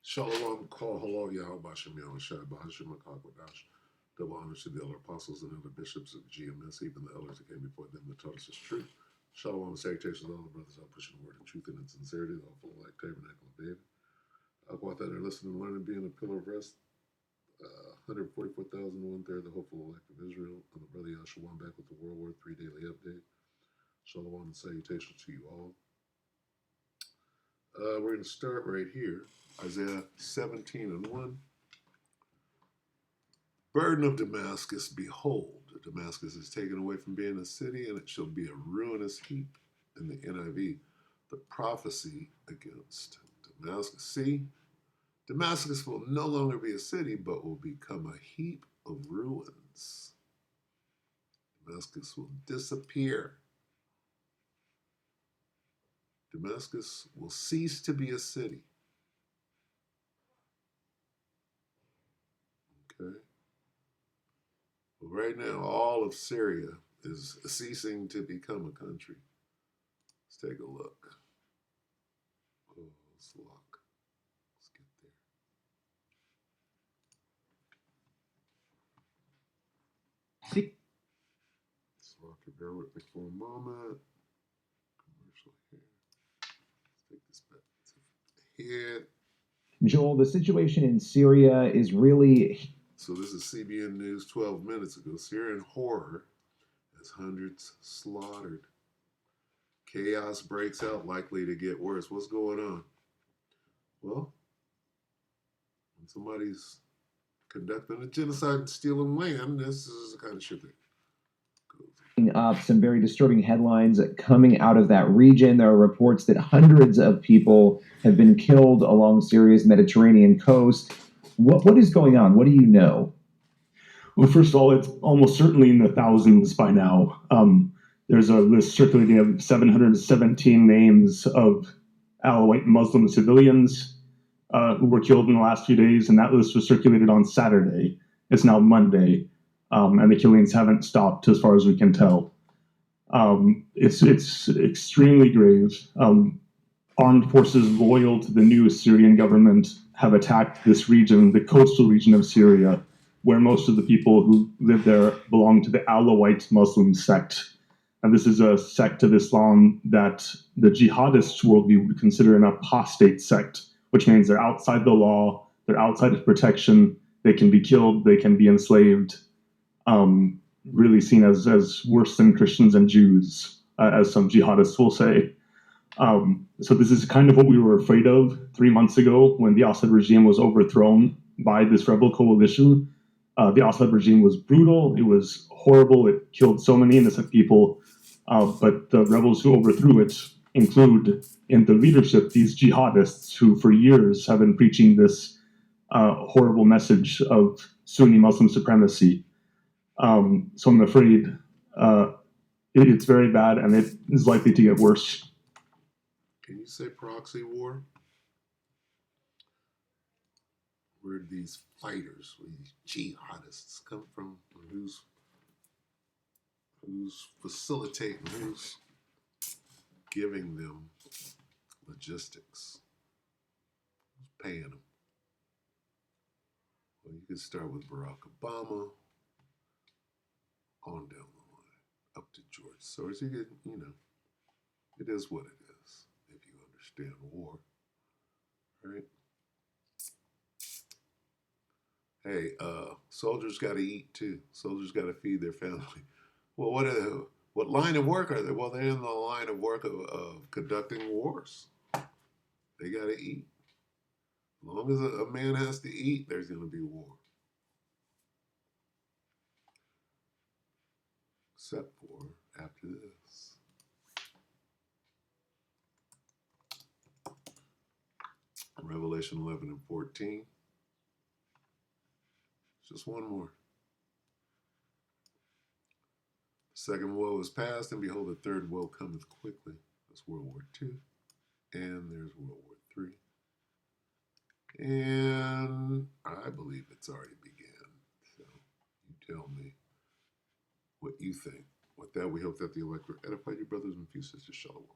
Shalom, call hello, Yahweh Shem Yahweh Shai, Bahashim Akakwadash. Double honors to the elder apostles and elder bishops of GMS, even the elders that came before them that taught us his truth. Shalom and salutations to all the brothers out pushing the word of truth and in sincerity, the full like tabernacle of David. Aquat that are listening and learning, being a pillar of rest. 144,000, one-third, the hopeful elect of Israel. I'm the brother Yahshua, back with the World War III Daily Update. Shalom and salutations to you all. We're going to start right here. Isaiah 17:1. Burden of Damascus, behold, Damascus is taken away from being a city, and it shall be a ruinous heap. In the NIV, the prophecy against Damascus. See, Damascus will no longer be a city, but will become a heap of ruins. Damascus will disappear. Damascus will cease to be a city. Okay. Well, right now, all of Syria is ceasing to become a country. Let's take a look. Oh, it's locked. Let's get there. Let's lock it. Bear with me for a moment. Commercial here. Let's take this back to the head. Joel, the situation in Syria is really... So this is CBN News 12 minutes ago. Syrian horror as hundreds slaughtered. Chaos breaks out, likely to get worse. What's going on? Well, when somebody's conducting a genocide and stealing land, this is the kind of shit that goes. Up some very disturbing headlines coming out of that region. There are reports that hundreds of people have been killed along Syria's Mediterranean coast. What is going on? What do you know? Well, first of all, it's almost certainly in the thousands by now. There's a list circulating of 717 names of Alawite Muslim civilians who were killed in the last few days, and that list was circulated on Saturday. It's now Monday, and the killings haven't stopped as far as we can tell. It's extremely grave. Armed forces loyal to the new Syrian government have attacked this region, the coastal region of Syria, where most of the people who live there belong to the Alawite Muslim sect. And this is a sect of Islam that the jihadist worldview would consider an apostate sect, which means they're outside the law, they're outside of protection, they can be killed, they can be enslaved, really seen as worse than Christians and Jews, as some jihadists will say. So this is kind of what we were afraid of 3 months ago when the Assad regime was overthrown by this rebel coalition. The Assad regime was brutal, it was horrible, it killed so many innocent people, but the rebels who overthrew it include in the leadership these jihadists who for years have been preaching this horrible message of Sunni Muslim supremacy. So I'm afraid it's very bad and it is likely to get worse. Can you say proxy war? Where do these fighters, where these jihadists come from? Who's facilitating, who's giving them logistics? Who's paying them? Well, you can start with Barack Obama on down the line, up to George Soros. You get, it is what it is if you understand war, right? Hey, soldiers got to eat too. Soldiers got to feed their family. Well, what line of work are they? Well, they're in the line of work of conducting wars. They got to eat. As long as a man has to eat, there's going to be war. Except for after this. Revelation 11 and 14. Just one more. The second woe is past, and behold, the third woe cometh quickly. That's World War II. And there's World War III. And I believe it's already began. So you tell me what you think. With that, we hope that the elect will edify your brothers and few sisters. Shalom.